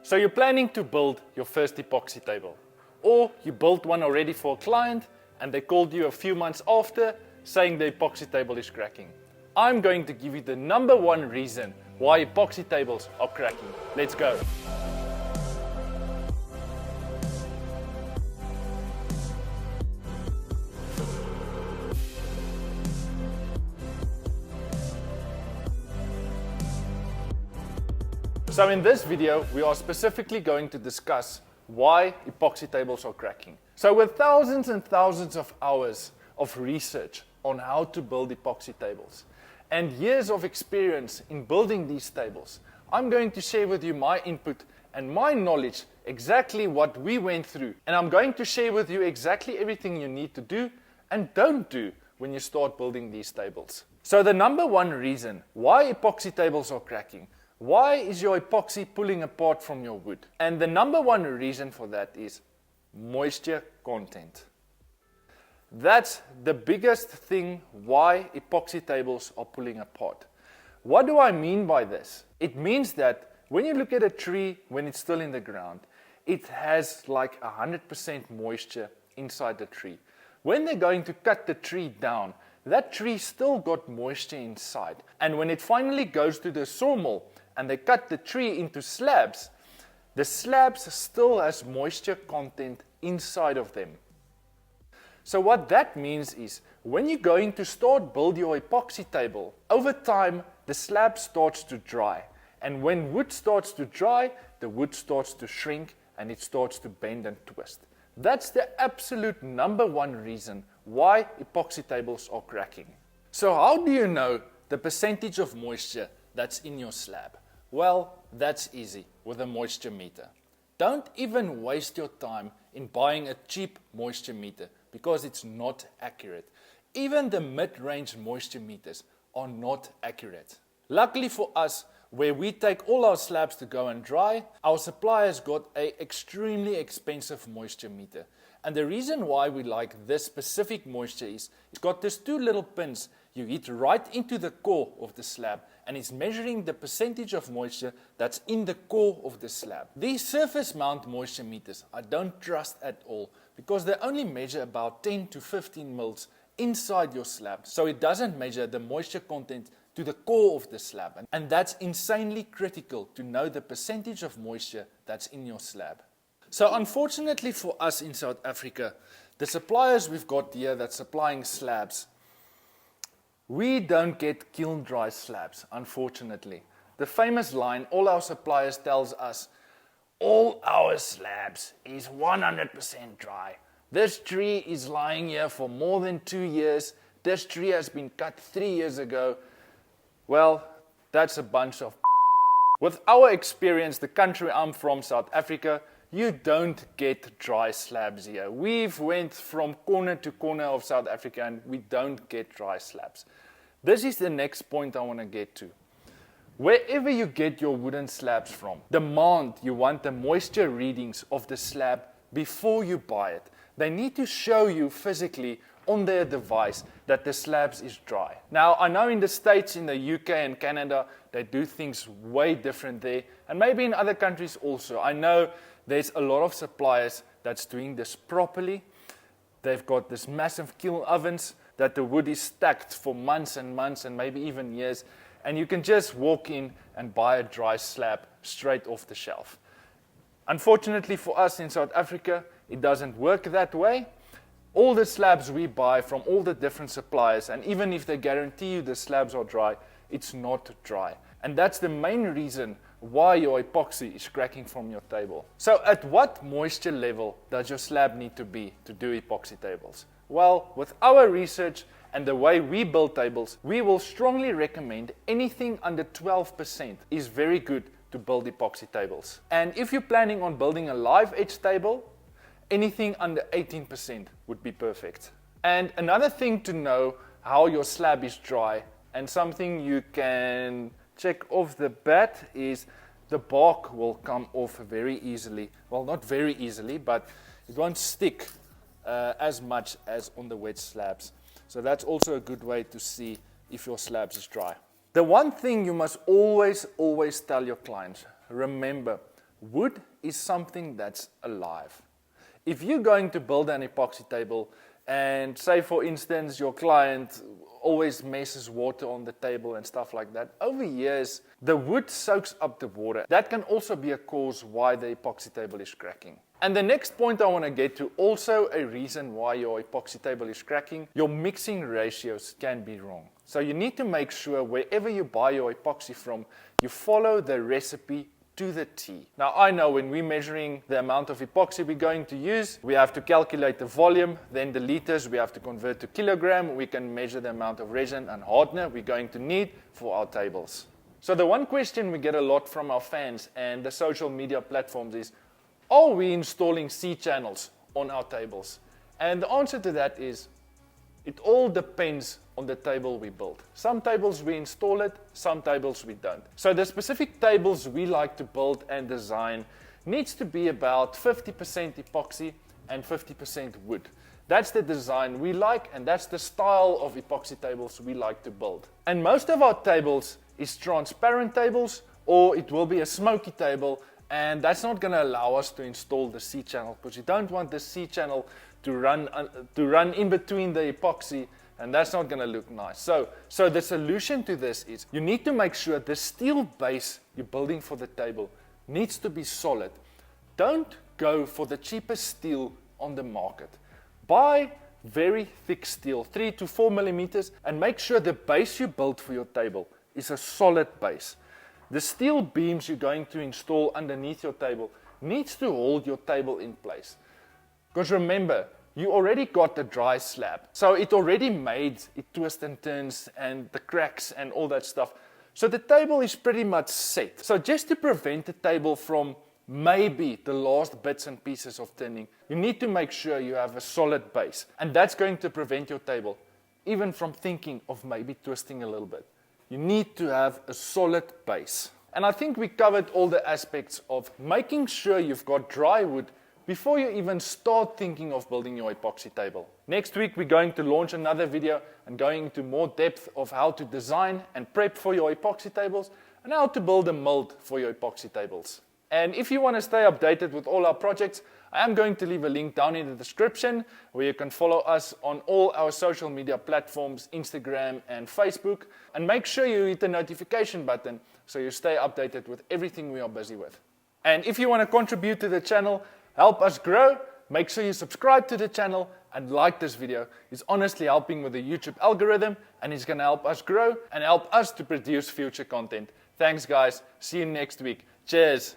So you're planning to build your first epoxy table, or you built one already for a client and they called you a few months after saying the epoxy table is cracking. I'm going to give you the number one reason why epoxy tables are cracking. Let's go. So in this video, we are specifically going to discuss why epoxy tables are cracking. So with thousands and thousands of hours of research on how to build epoxy tables and years of experience in building these tables, I'm going to share with you my input and my knowledge, exactly what we went through. And I'm going to share with you exactly everything you need to do and don't do when you start building these tables. So the number one reason why epoxy tables are cracking. Why is your epoxy pulling apart from your wood? And the number one reason for that is moisture content. That's the biggest thing why epoxy tables are pulling apart. What do I mean by this? It means that when you look at a tree when it's still in the ground, it has like 100% moisture inside the tree. When they're going to cut the tree down, that tree still got moisture inside. And when it finally goes to the sawmill, and they cut the tree into slabs, the slabs still has moisture content inside of them. So what that means is, when you're going to start build your epoxy table, over time the slab starts to dry. And when wood starts to dry, the wood starts to shrink and it starts to bend and twist. That's the absolute number one reason why epoxy tables are cracking. So how do you know the percentage of moisture that's in your slab? Well, that's easy with a moisture meter. Don't even waste your time in buying a cheap moisture meter because it's not accurate. Even the mid-range moisture meters are not accurate. Luckily for us, where we take all our slabs to go and dry, our suppliers got an extremely expensive moisture meter. And the reason why we like this specific moisture is it's got these two little pins you hit right into the core of the slab, and it's measuring the percentage of moisture that's in the core of the slab. These surface mount moisture meters I don't trust at all because they only measure about 10 to 15 mils inside your slab. So it doesn't measure the moisture content to the core of the slab. And that's insanely critical to know the percentage of moisture that's in your slab. So unfortunately for us in South Africa, the suppliers we've got here that's supplying slabs, we don't get kiln dry slabs, unfortunately. The famous line all our suppliers tells us, all our slabs is 100% dry. This tree is lying here for more than 2 years. This tree has been cut 3 years ago. Well, that's a bunch of With our experience, the country I'm from, South Africa, you don't get dry slabs here. We've went from corner to corner of South Africa and we don't get dry slabs. This is the next point I want to get to. Wherever you get your wooden slabs from, you want the moisture readings of the slab before you buy it. They need to show you physically on their device that the slabs is dry. Now, I know in the States, in the UK and Canada, they do things way different there, and maybe in other countries also. I know there's a lot of suppliers that's doing this properly. They've got this massive kiln ovens that the wood is stacked for months and months and maybe even years, and you can just walk in and buy a dry slab straight off the shelf. Unfortunately for us in South Africa, it doesn't work that way. All the slabs we buy from all the different suppliers, and even if they guarantee you the slabs are dry, it's not dry. And that's the main reason why your epoxy is cracking from your table. So at what moisture level does your slab need to be to do epoxy tables? Well, with our research and the way we build tables, we will strongly recommend anything under 12% is very good to build epoxy tables. And if you're planning on building a live edge table, anything under 18% would be perfect. And another thing to know how your slab is dry, and something you can check off the bat, is the bark will come off very easily. Well, not very easily, but it won't stick as much as on the wet slabs. So that's also a good way to see if your slabs is dry. The one thing you must always tell your clients, remember, wood is something that's alive. If you're going to build an epoxy table and say for instance your client always messes water on the table and stuff like that, over years the wood soaks up the water. That can also be a cause why the epoxy table is cracking. And the next point I want to get to, also a reason why your epoxy table is cracking, your mixing ratios can be wrong. So you need to make sure wherever you buy your epoxy from, you follow the recipe to the T. Now I know when we're measuring the amount of epoxy we're going to use, we have to calculate the volume, then the liters we have to convert to kilogram, we can measure the amount of resin and hardener we're going to need for our tables. So the one question we get a lot from our fans and the social media platforms is, are we installing C channels on our tables? And the answer to that is, it all depends on the table we build. Some tables we install it, some tables we don't. So the specific tables we like to build and design needs to be about 50% epoxy and 50% wood. That's the design we like, and that's the style of epoxy tables we like to build. And most of our tables is transparent tables, or it will be a smoky table, and that's not going to allow us to install the C channel, because you don't want the C channel to run in between the epoxy, and that's not going to look nice. So the solution to this is you need to make sure the steel base you're building for the table needs to be solid. Don't go for the cheapest steel on the market. Buy very thick steel, 3 to 4 millimeters, and make sure the base you build for your table is a solid base. The steel beams you're going to install underneath your table needs to hold your table in place. Because remember, you already got the dry slab. So it already made it twists and turns and the cracks and all that stuff. So the table is pretty much set. So just to prevent the table from maybe the last bits and pieces of turning, you need to make sure you have a solid base. And that's going to prevent your table even from thinking of maybe twisting a little bit. You need to have a solid base. And I think we covered all the aspects of making sure you've got dry wood before you even start thinking of building your epoxy table. Next week we're going to launch another video and going into more depth of how to design and prep for your epoxy tables and how to build a mold for your epoxy tables. And if you want to stay updated with all our projects, I am going to leave a link down in the description where you can follow us on all our social media platforms, Instagram and Facebook. And make sure you hit the notification button so you stay updated with everything we are busy with. And if you want to contribute to the channel, help us grow, make sure you subscribe to the channel and like this video. It's honestly helping with the YouTube algorithm, and it's going to help us grow and help us to produce future content. Thanks guys, see you next week. Cheers.